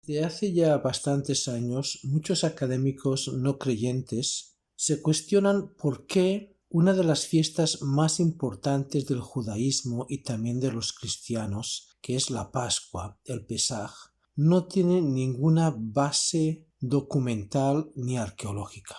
Desde hace ya bastantes años, muchos académicos no creyentes se cuestionan por qué una de las fiestas más importantes del judaísmo y también de los cristianos, que es la Pascua, el Pesaj, no tiene ninguna base documental ni arqueológica.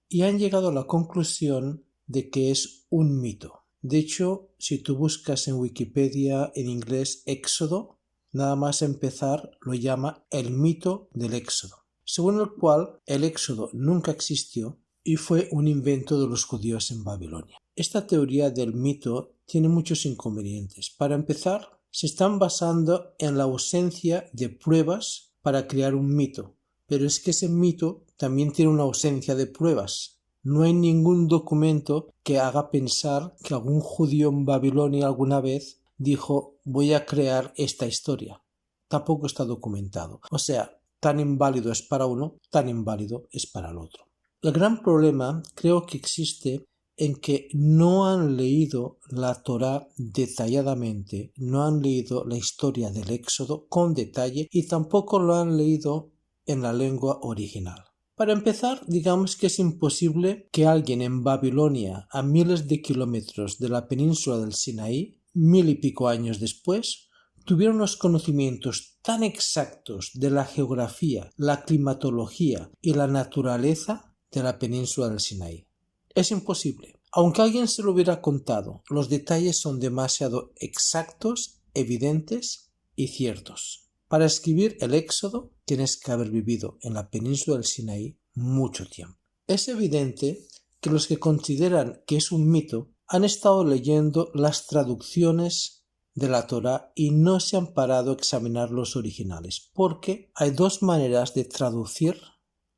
Y han llegado a la conclusión de que es un mito. De hecho, si tú buscas en Wikipedia en inglés Éxodo, nada más empezar lo llama el mito del Éxodo, según el cual el Éxodo nunca existió y fue un invento de los judíos en Babilonia. Esta teoría del mito tiene muchos inconvenientes. Para empezar, se están basando en la ausencia de pruebas para crear un mito, pero es que ese mito también tiene una ausencia de pruebas. No hay ningún documento que haga pensar que algún judío en Babilonia alguna vez dijo voy a crear esta historia. Tampoco está documentado. O sea, tan inválido es para uno, tan inválido es para el otro. El gran problema creo que existe en que no han leído la Torá detalladamente, no han leído la historia del Éxodo con detalle y tampoco lo han leído en la lengua original. Para empezar, digamos que es imposible que alguien en Babilonia, a miles de kilómetros de la península del Sinaí, 1000 y pico años después, tuviera unos conocimientos tan exactos de la geografía, la climatología y la naturaleza de la península del Sinaí. Es imposible. Aunque alguien se lo hubiera contado, los detalles son demasiado exactos, evidentes y ciertos. Para escribir el Éxodo tienes que haber vivido en la península del Sinaí mucho tiempo. Es evidente que los que consideran que es un mito han estado leyendo las traducciones de la Torá y no se han parado a examinar los originales, porque hay dos maneras de traducir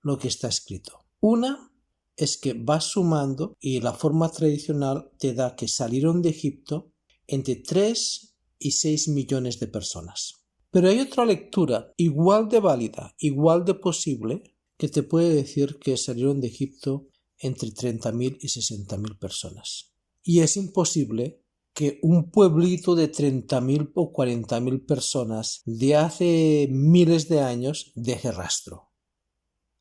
lo que está escrito. Una es que vas sumando y la forma tradicional te da que salieron de Egipto entre 3 y 6 millones de personas. Pero hay otra lectura igual de válida, igual de posible, que te puede decir que salieron de Egipto entre 30.000 y 60.000 personas. Y es imposible que un pueblito de 30.000 o 40.000 personas de hace miles de años deje rastro.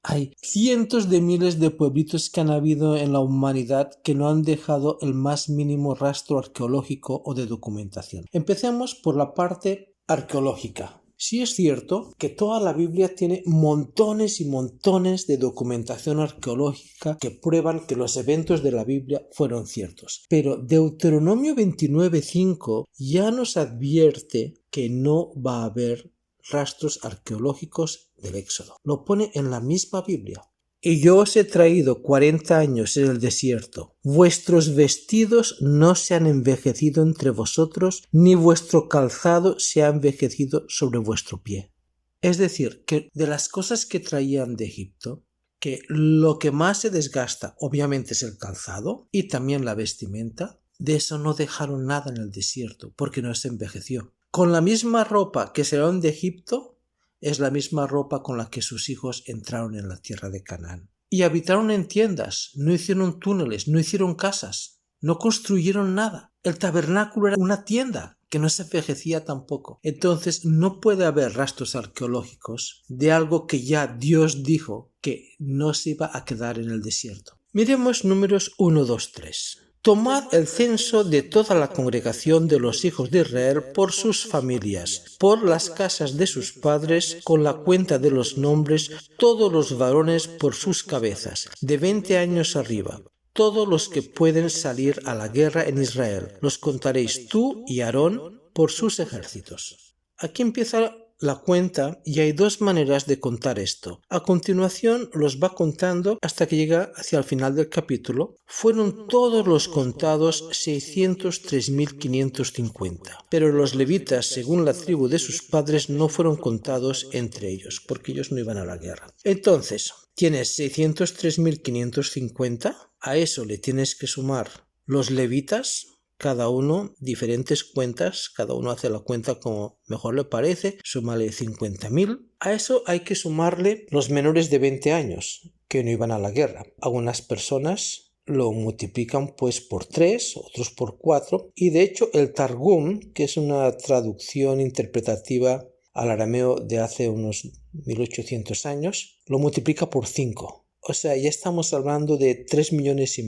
Hay cientos de miles de pueblitos que han habido en la humanidad que no han dejado el más mínimo rastro arqueológico o de documentación. Empecemos por la parte arqueológica. Sí es cierto que toda la Biblia tiene montones y montones de documentación arqueológica que prueban que los eventos de la Biblia fueron ciertos. Pero Deuteronomio 29:5 ya nos advierte que no va a haber rastros arqueológicos del Éxodo. Lo pone en la misma Biblia. Y yo os he traído 40 años en el desierto. Vuestros vestidos no se han envejecido entre vosotros, ni vuestro calzado se ha envejecido sobre vuestro pie. Es decir, que de las cosas que traían de Egipto, que lo que más se desgasta obviamente es el calzado y también la vestimenta, de eso no dejaron nada en el desierto, porque no se envejeció. Con la misma ropa que se llevaron de Egipto, es la misma ropa con la que sus hijos entraron en la tierra de Canaán. Y habitaron en tiendas, no hicieron túneles, no hicieron casas, no construyeron nada. El tabernáculo era una tienda que no se envejecía tampoco. Entonces no puede haber rastros arqueológicos de algo que ya Dios dijo que no se iba a quedar en el desierto. Miremos números 1, 2, 3. Tomad el censo de toda la congregación de los hijos de Israel por sus familias, por las casas de sus padres, con la cuenta de los nombres, todos los varones por sus cabezas, de 20 años arriba, todos los que pueden salir a la guerra en Israel. Los contaréis tú y Aarón por sus ejércitos. Aquí empieza la cuenta y hay dos maneras de contar esto. A continuación los va contando hasta que llega hacia el final del capítulo. Fueron todos los contados 603.550. Pero los levitas, según la tribu de sus padres, no fueron contados entre ellos, porque ellos no iban a la guerra. Entonces, tienes 603.550. A eso le tienes que sumar los levitas, cada uno diferentes cuentas, cada uno hace la cuenta como mejor le parece, súmale 50.000. A eso hay que sumarle los menores de 20 años que no iban a la guerra. Algunas personas lo multiplican pues por 3, otros por 4, y de hecho el Targum, que es una traducción interpretativa al arameo de hace unos 1800 años, lo multiplica por 5. O sea, ya estamos hablando de 3,5 millones.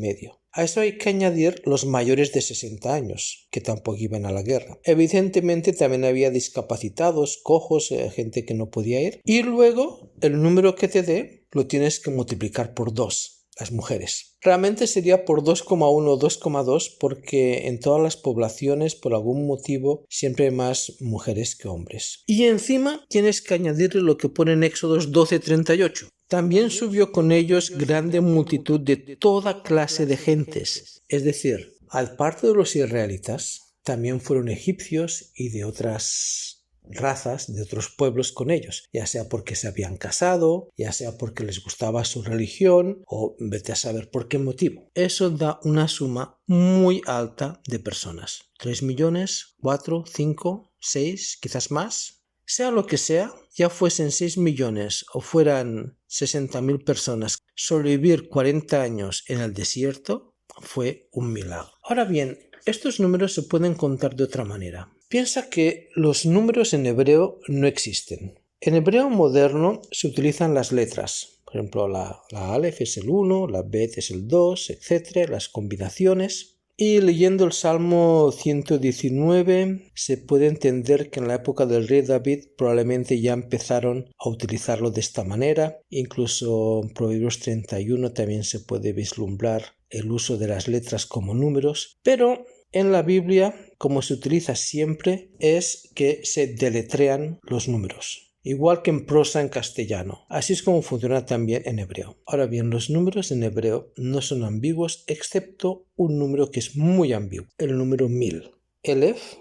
A eso hay que añadir los mayores de 60 años, que tampoco iban a la guerra. Evidentemente también había discapacitados, cojos, gente que no podía ir. Y luego el número que te dé lo tienes que multiplicar por 2. Las mujeres. Realmente sería por 2,1 o 2,2 porque en todas las poblaciones por algún motivo siempre hay más mujeres que hombres. Y encima tienes que añadirle lo que pone en Éxodos 12:38. También subió con ellos grande multitud de toda clase de gentes. Es decir, aparte de los israelitas, también fueron egipcios y de otras razas de otros pueblos con ellos, ya sea porque se habían casado, ya sea porque les gustaba su religión o vete a saber por qué motivo. Eso da una suma muy alta de personas. 3 millones, 4, 5, 6, quizás más. Sea lo que sea, ya fuesen 6 millones o fueran 60.000 personas, sobrevivir 40 años en el desierto fue un milagro. Ahora bien, estos números se pueden contar de otra manera. Piensa que los números en hebreo no existen. En hebreo moderno se utilizan las letras. Por ejemplo, la Aleph es el 1, la Bet es el 2, etc. Las combinaciones. Y leyendo el Salmo 119 se puede entender que en la época del rey David probablemente ya empezaron a utilizarlo de esta manera. Incluso en Proverbios 31 también se puede vislumbrar el uso de las letras como números. Pero en la Biblia, como se utiliza siempre, es que se deletrean los números, igual que en prosa en castellano. Así es como funciona también en hebreo. Ahora bien, los números en hebreo no son ambiguos, excepto un número que es muy ambiguo, el número 1000. Elef,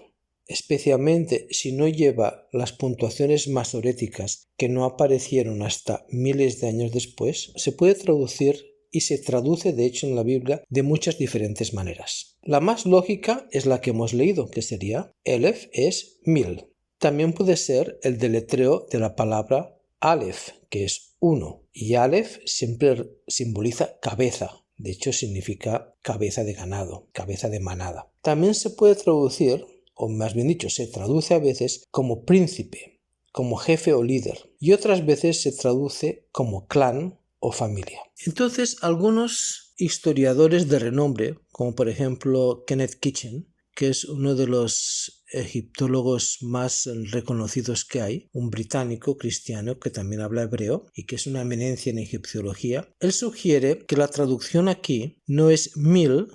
especialmente si no lleva las puntuaciones masoréticas que no aparecieron hasta miles de años después, se puede traducir y se traduce de hecho en la Biblia de muchas diferentes maneras. La más lógica es la que hemos leído, que sería Elef es 1000. También puede ser el deletreo de la palabra Aleph, que es 1, y Aleph siempre simboliza cabeza. De hecho significa cabeza de ganado, cabeza de manada. También se puede traducir, o más bien dicho, se traduce a veces como príncipe, como jefe o líder, y otras veces se traduce como clan o familia. Entonces, algunos historiadores de renombre, como por ejemplo Kenneth Kitchen, que es uno de los egiptólogos más reconocidos que hay, un británico cristiano que también habla hebreo y que es una eminencia en egipciología, él sugiere que la traducción aquí no es 1000,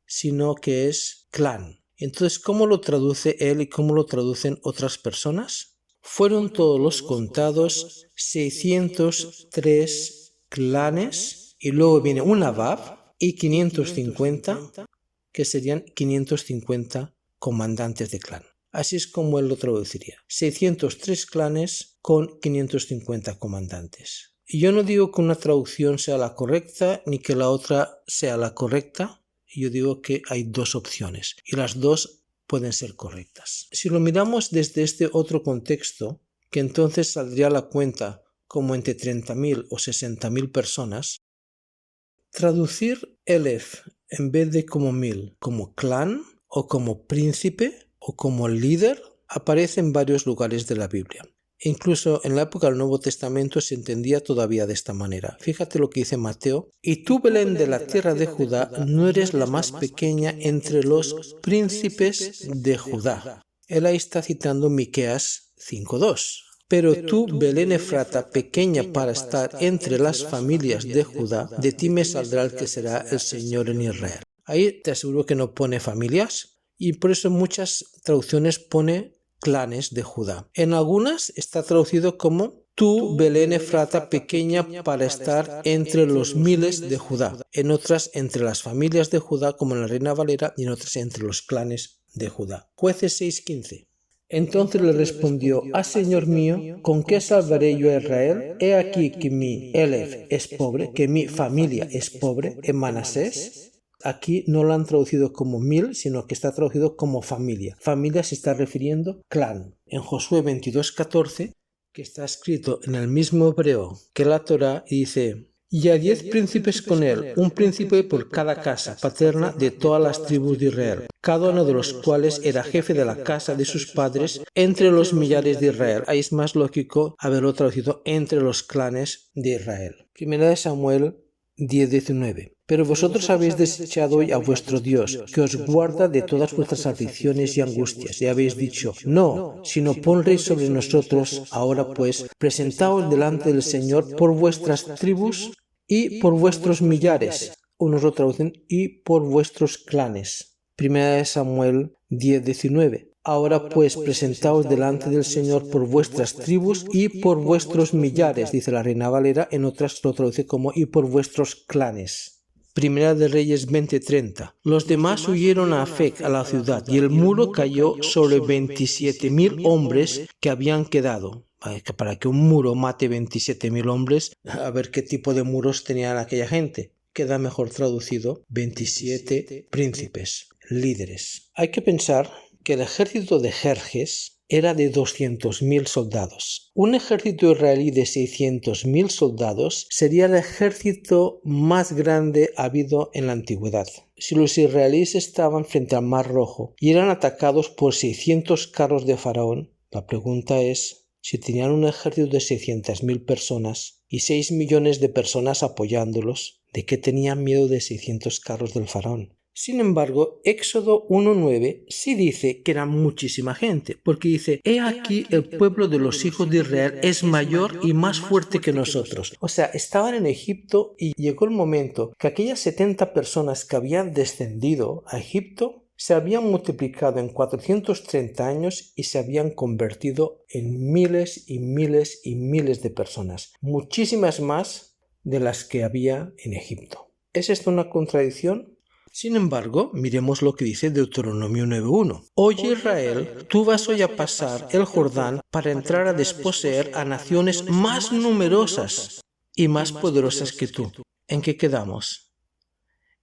sino que es clan. Entonces, ¿cómo lo traduce él y cómo lo traducen otras personas? Fueron todos los contados 603 clanes y luego viene una Vav y 550 que serían 550 comandantes de clan. Así es como él lo traduciría. 603 clanes con 550 comandantes. Y yo no digo que una traducción sea la correcta ni que la otra sea la correcta. Yo digo que hay dos opciones y las dos pueden ser correctas. Si lo miramos desde este otro contexto, que entonces saldría la cuenta como entre 30.000 o 60.000 personas, traducir Elef en vez de como 1000, como clan o como príncipe o como líder aparece en varios lugares de la Biblia. Incluso en la época del Nuevo Testamento se entendía todavía de esta manera. Fíjate lo que dice Mateo. Y tú, Belén de la tierra de Judá, no eres la más pequeña entre los príncipes de Judá. Él ahí está citando Miqueas 5:2. Pero tú, Belén Efrata, pequeña para estar entre las familias de Judá, de ti me saldrá el que será el Señor en Israel. Ahí te aseguro que no pone familias y por eso en muchas traducciones pone clanes de Judá. En algunas está traducido como tú, Belén Efrata, pequeña para estar entre los miles de Judá. En otras entre las familias de Judá, como en la Reina Valera, y en otras entre los clanes de Judá. Jueces 6:15. Entonces le respondió: Señor mío, ¿con qué salvaré yo a Israel? He aquí que mi Elef es pobre, que mi familia es pobre en Manasés. Aquí no lo han traducido como 1000, sino que está traducido como familia. Familia se está refiriendo clan. En Josué 22:14, que está escrito en el mismo hebreo que la Torá, y dice: y a 10 príncipes con él, un príncipe por cada casa paterna de todas las tribus de Israel, cada uno de los cuales era jefe de la casa de sus padres entre los millares de Israel. Ahí es más lógico haberlo traducido entre los clanes de Israel. Primera de Samuel 10:19. Pero vosotros habéis desechado hoy a vuestro Dios, que os guarda de todas vuestras aflicciones y angustias, y habéis dicho, no, sino pon rey sobre nosotros. Ahora pues, presentaos delante del Señor por vuestras tribus y por vuestros millares. Unos lo traducen, y por vuestros clanes. Primera de Samuel 10:19. Ahora pues presentaos delante del Señor por vuestras tribus y por vuestros millares, dice la Reina Valera, en otras lo traduce como y por vuestros clanes. Primera de Reyes 20:30. Los demás huyeron a Afec, a la ciudad, y el muro cayó sobre 27.000 hombres que habían quedado. Para que un muro mate 27.000 hombres, a ver qué tipo de muros tenían aquella gente. Queda mejor traducido 27 príncipes, líderes. Hay que pensar que el ejército de Jerjes era de 200.000 soldados. Un ejército israelí de 600.000 soldados sería el ejército más grande habido en la antigüedad. Si los israelíes estaban frente al Mar Rojo y eran atacados por 600 carros de Faraón, la pregunta es si tenían un ejército de 600.000 personas y 6 millones de personas apoyándolos, ¿de qué tenían miedo de 600 carros del Faraón? Sin embargo, Éxodo 1:9 sí dice que era muchísima gente, porque dice, he aquí el pueblo de los hijos de Israel es mayor y más fuerte que nosotros. O sea, estaban en Egipto y llegó el momento que aquellas 70 personas que habían descendido a Egipto se habían multiplicado en 430 años y se habían convertido en miles y miles y miles de personas, muchísimas más de las que había en Egipto. ¿Es esto una contradicción? Sin embargo, miremos lo que dice Deuteronomio 9:1. Oye Israel, tú vas hoy a pasar el Jordán para entrar a desposeer a naciones más numerosas y más poderosas que tú. ¿En qué quedamos?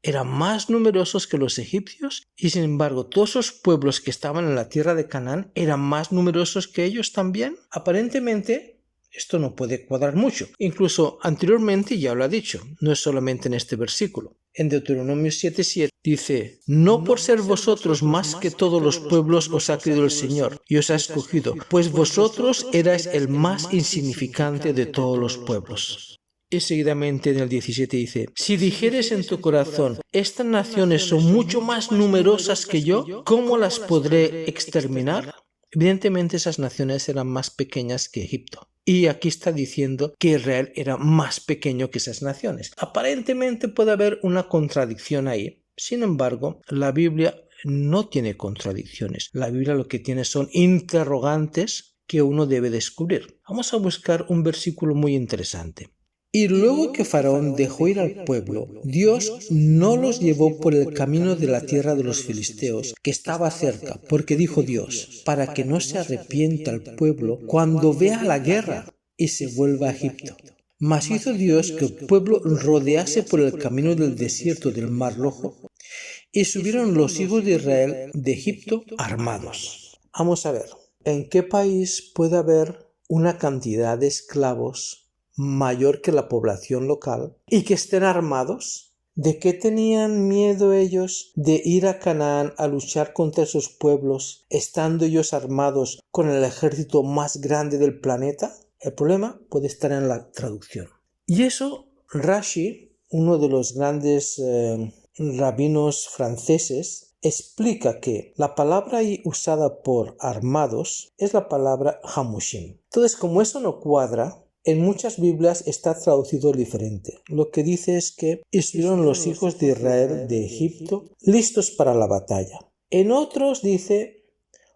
Eran más numerosos que los egipcios y sin embargo todos esos pueblos que estaban en la tierra de Canaán eran más numerosos que ellos también. Aparentemente esto no puede cuadrar mucho. Incluso anteriormente ya lo ha dicho, no es solamente en este versículo. En Deuteronomio 7:7 dice, no por ser vosotros más que todos los pueblos os ha querido el Señor y os ha escogido, pues vosotros erais el más insignificante de todos los pueblos. Y seguidamente en el 17 dice, si dijeres en tu corazón, estas naciones son mucho más numerosas que yo, ¿cómo las podré exterminar? Evidentemente esas naciones eran más pequeñas que Egipto. Y aquí está diciendo que Israel era más pequeño que esas naciones. Aparentemente puede haber una contradicción ahí. Sin embargo, la Biblia no tiene contradicciones. La Biblia lo que tiene son interrogantes que uno debe descubrir. Vamos a buscar un versículo muy interesante. Y luego que Faraón dejó ir al pueblo, Dios no los llevó por el camino de la tierra de los filisteos, que estaba cerca, porque dijo Dios, para que no se arrepienta el pueblo cuando vea la guerra y se vuelva a Egipto. Mas hizo Dios que el pueblo rodease por el camino del desierto del Mar Rojo, y subieron los hijos de Israel de Egipto armados. Vamos a ver, ¿en qué país puede haber una cantidad de esclavos mayor que la población local y que estén armados? ¿De qué tenían miedo ellos de ir a Canaán a luchar contra esos pueblos, estando ellos armados con el ejército más grande del planeta? El problema puede estar en la traducción. Y eso Rashi, uno de los grandes rabinos franceses, explica que la palabra ahí usada por armados es la palabra hamushim. Entonces, como eso no cuadra, en muchas Biblias está traducido diferente. Lo que dice es que estuvieron los hijos de Israel de Egipto listos para la batalla. En otros dice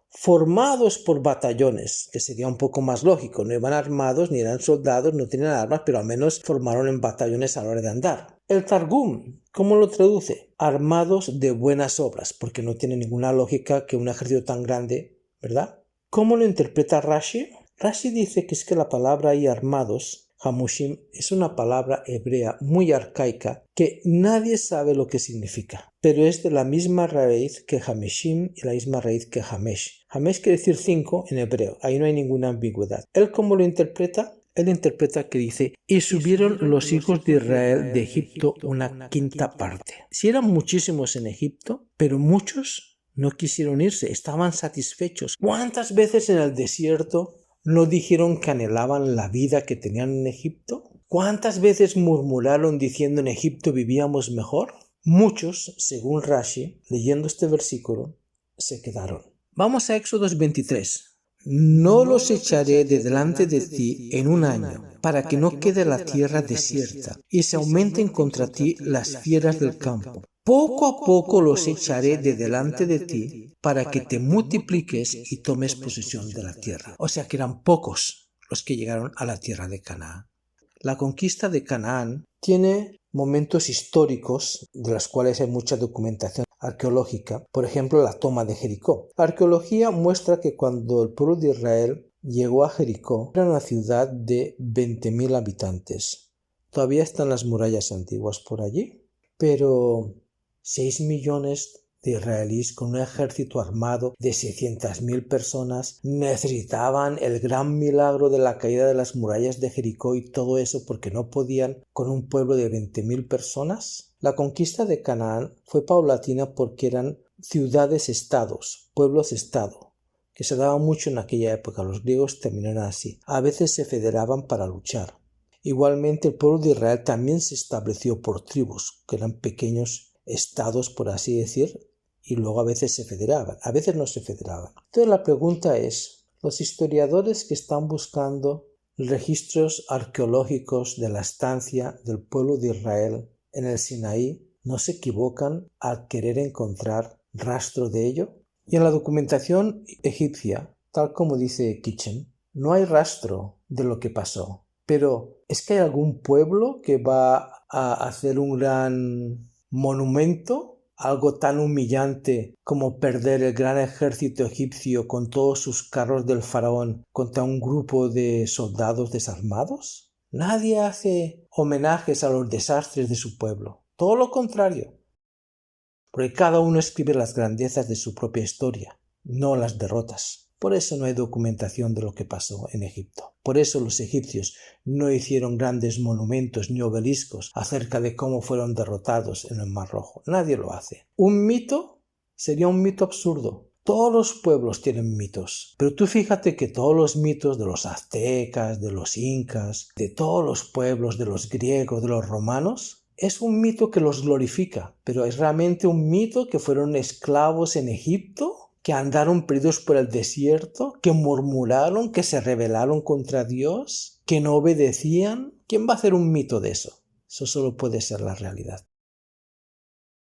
formados por batallones, que sería un poco más lógico. No iban armados, ni eran soldados, no tenían armas, pero al menos formaron en batallones a la hora de andar. El Targum, ¿cómo lo traduce? Armados de buenas obras, porque no tiene ninguna lógica que un ejército tan grande, ¿verdad? ¿Cómo lo interpreta Rashi? Rashi dice que es que la palabra ahí armados, hamushim, es una palabra hebrea muy arcaica que nadie sabe lo que significa, pero es de la misma raíz que hameshim y la misma raíz que hamesh. Hamesh quiere decir 5 en hebreo, ahí no hay ninguna ambigüedad. ¿Él cómo lo interpreta? Él interpreta que dice, y subieron los hijos de Israel de Egipto una quinta parte. Sí eran muchísimos en Egipto, pero muchos no quisieron irse, estaban satisfechos. ¿Cuántas veces en el desierto no dijeron que anhelaban la vida que tenían en Egipto? ¿Cuántas veces murmuraron diciendo en Egipto vivíamos mejor? Muchos, según Rashi, leyendo este versículo, se quedaron. Vamos a Éxodos 23. No los echaré de delante de ti en un año, para que no quede la tierra desierta, y se aumenten contra ti las fieras del campo. Poco a poco los echaré de delante de ti, para que te multipliques y tomes posesión de la tierra. O sea que eran pocos los que llegaron a la tierra de Canaán. La conquista de Canaán tiene momentos históricos de los cuales hay mucha documentación arqueológica, por ejemplo la toma de Jericó. La arqueología muestra que cuando el pueblo de Israel llegó a Jericó era una ciudad de 20.000 habitantes. Todavía están las murallas antiguas por allí, pero 6 millones de israelíes con un ejército armado de 600.000 personas necesitaban el gran milagro de la caída de las murallas de Jericó y todo eso porque no podían con un pueblo de 20.000 personas. La conquista de Canaán fue paulatina porque eran ciudades-estados, pueblos-estado, que se daba mucho en aquella época. Los griegos terminaron así. A veces se federaban para luchar. Igualmente el pueblo de Israel también se estableció por tribus, que eran pequeños estados, por así decir, y luego a veces se federaban, a veces no se federaban. Entonces la pregunta es, los historiadores que están buscando registros arqueológicos de la estancia del pueblo de Israel en el Sinaí, ¿no se equivocan al querer encontrar rastro de ello? Y en la documentación egipcia, tal como dice Kitchen, no hay rastro de lo que pasó. Pero ¿es que hay algún pueblo que va a hacer un gran monumento? Algo tan humillante como perder el gran ejército egipcio con todos sus carros del faraón contra un grupo de soldados desarmados. Nadie hace homenajes a los desastres de su pueblo. Todo lo contrario. Porque cada uno escribe las grandezas de su propia historia, no las derrotas. Por eso no hay documentación de lo que pasó en Egipto. Por eso los egipcios no hicieron grandes monumentos ni obeliscos acerca de cómo fueron derrotados en el Mar Rojo. Nadie lo hace. Un mito sería un mito absurdo. Todos los pueblos tienen mitos. Pero tú fíjate que todos los mitos de los aztecas, de los incas, de todos los pueblos, de los griegos, de los romanos, es un mito que los glorifica. Pero es realmente un mito que fueron esclavos en Egipto, que andaron perdidos por el desierto, que murmuraron, que se rebelaron contra Dios, que no obedecían. ¿Quién va a hacer un mito de eso? Eso solo puede ser la realidad.